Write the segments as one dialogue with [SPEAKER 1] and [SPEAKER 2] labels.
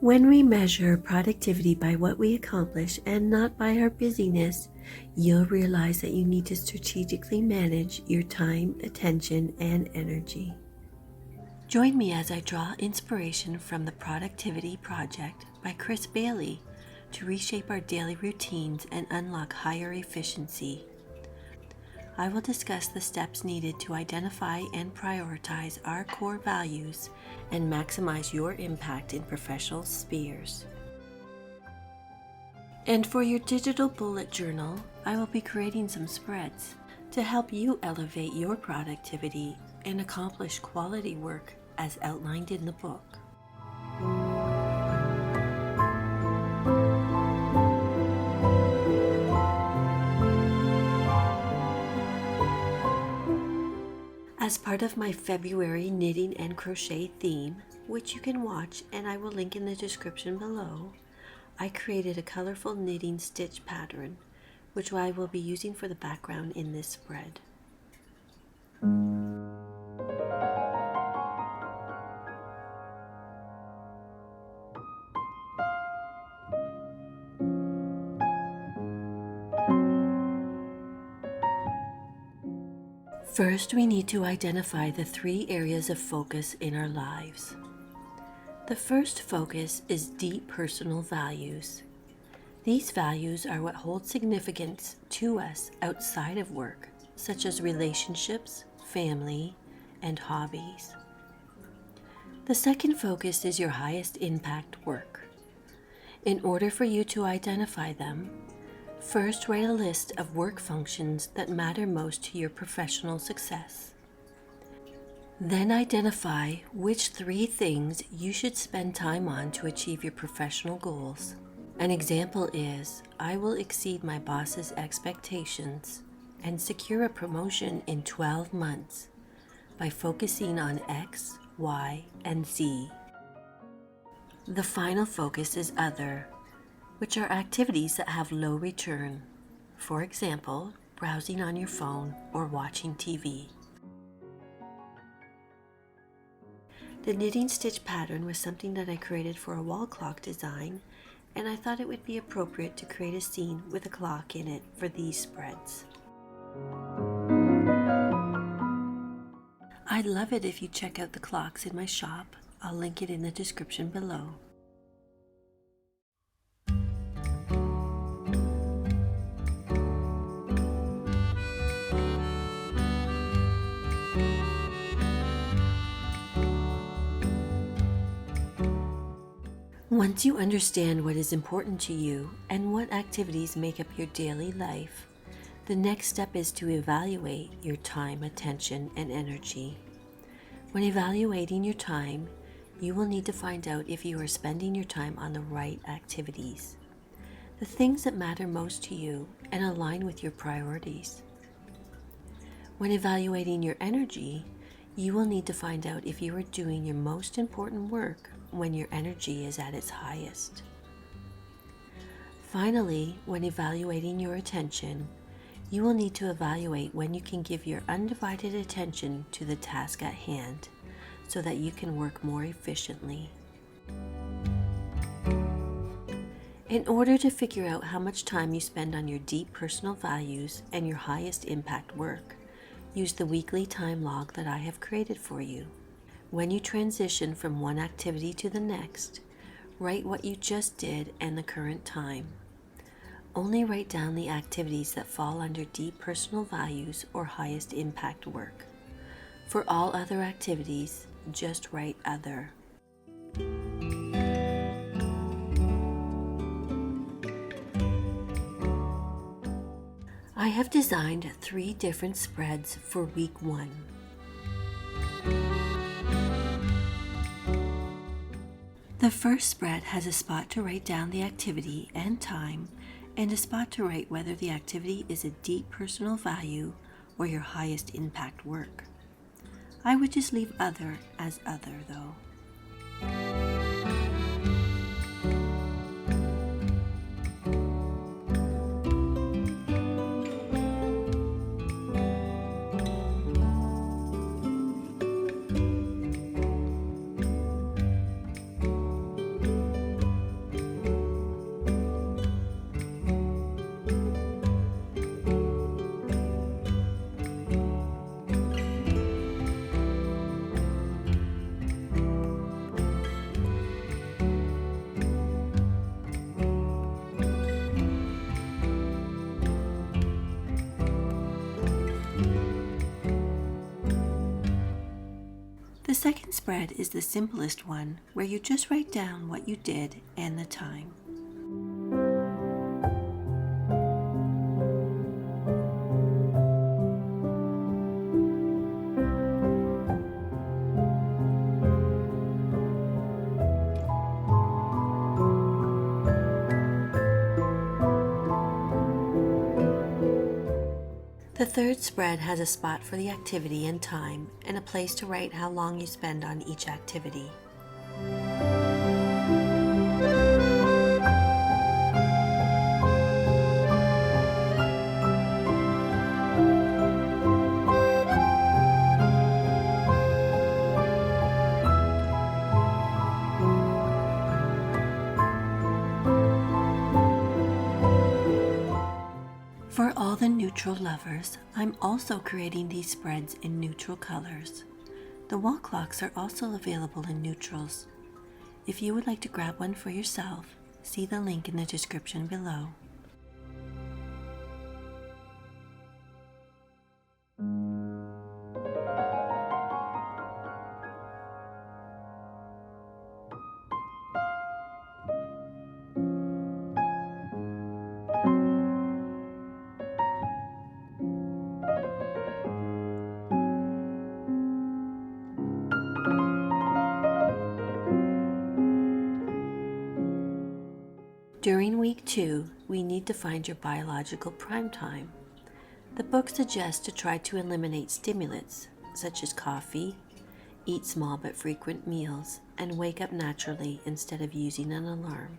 [SPEAKER 1] When we measure productivity by what we accomplish and not by our busyness, you'll realize that you need to strategically manage your time, attention, and energy. Join me as I draw inspiration from the Productivity Project by Chris Bailey to reshape our daily routines and unlock higher efficiency. I will discuss the steps needed to identify and prioritize our core values and maximize your impact in professional spheres. And for your digital bullet journal, I will be creating some spreads to help you elevate your productivity and accomplish quality work as outlined in the book. As part of my February knitting and crochet theme, which you can watch and I will link in the description below, I created a colorful knitting stitch pattern, which I will be using for the background in this spread. First, we need to identify the 3 areas of focus in our lives. The first focus is deep personal values. These values are what hold significance to us outside of work, such as relationships, family, and hobbies. The second focus is your highest impact work. In order for you to identify them, first write a list of work functions that matter most to your professional success. Then identify which 3 things you should spend time on to achieve your professional goals. An example is, I will exceed my boss's expectations and secure a promotion in 12 months by focusing on X, Y, and Z. The final focus is other, which are activities that have low return. For example, browsing on your phone or watching TV. The knitting stitch pattern was something that I created for a wall clock design, and I thought it would be appropriate to create a scene with a clock in it for these spreads. I'd love it if you check out the clocks in my shop. I'll link it in the description below. Once you understand what is important to you and what activities make up your daily life, the next step is to evaluate your time, attention, and energy. When evaluating your time, you will need to find out if you are spending your time on the right activities, the things that matter most to you and align with your priorities. When evaluating your energy, you will need to find out if you are doing your most important work when your energy is at its highest. Finally, when evaluating your attention, you will need to evaluate when you can give your undivided attention to the task at hand so that you can work more efficiently. In order to figure out how much time you spend on your deep personal values and your highest impact work, use the weekly time log that I have created for you. When you transition from one activity to the next, write what you just did and the current time. Only write down the activities that fall under deep personal values or highest impact work. For all other activities, just write other. I have designed 3 different spreads for week 1. The first spread has a spot to write down the activity and time, and a spot to write whether the activity is a deep personal value or your highest impact work. I would just leave other as other though. second spread is the simplest one, where you just write down what you did and the time. The third spread has a spot for the activity and time, and a place to write how long you spend on each activity. For all the neutral lovers, I'm also creating these spreads in neutral colors. The wall clocks are also available in neutrals. If you would like to grab one for yourself, see the link in the description below. During week 2, we need to find your biological prime time. The book suggests to try to eliminate stimulants, such as coffee, eat small but frequent meals, and wake up naturally instead of using an alarm.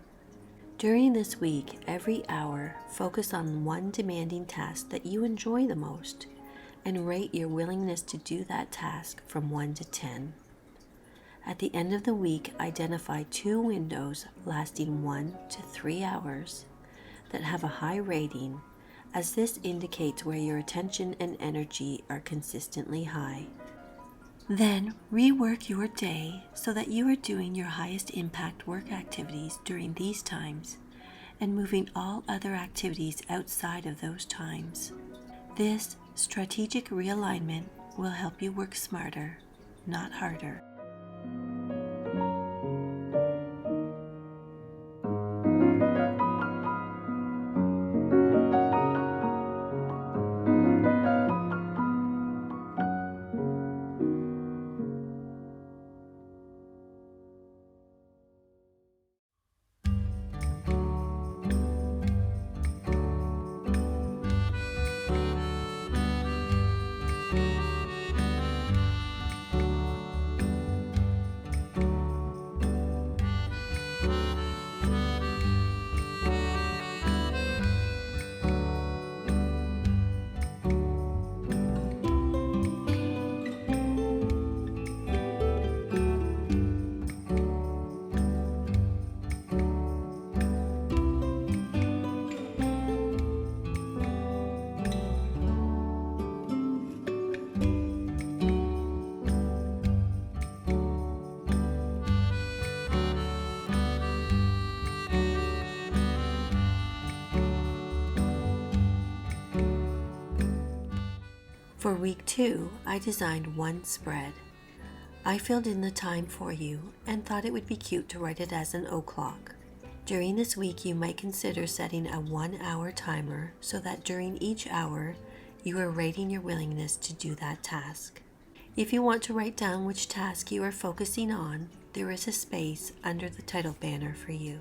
[SPEAKER 1] During this week, every hour, focus on one demanding task that you enjoy the most, and rate your willingness to do that task from 1 to 10. At the end of the week, identify 2 windows lasting 1 to 3 hours that have a high rating, as this indicates where your attention and energy are consistently high. Then rework your day so that you are doing your highest impact work activities during these times and moving all other activities outside of those times. This strategic realignment will help you work smarter, not harder. For week 2, I designed one spread. I filled in the time for you and thought it would be cute to write it as an o'clock. During this week, you might consider setting a 1-hour timer so that during each hour, you are rating your willingness to do that task. If you want to write down which task you are focusing on, there is a space under the title banner for you.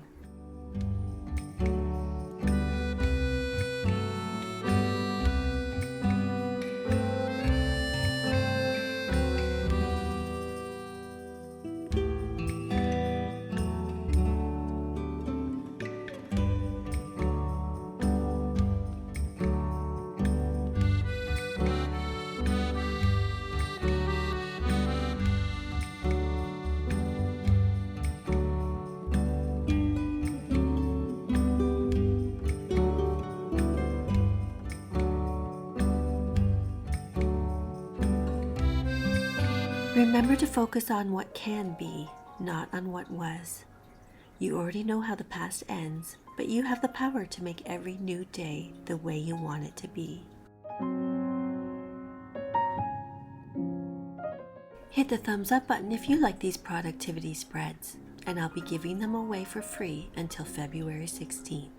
[SPEAKER 1] Remember to focus on what can be, not on what was. You already know how the past ends, but you have the power to make every new day the way you want it to be. Hit the thumbs up button if you like these productivity spreads, and I'll be giving them away for free until February 16th.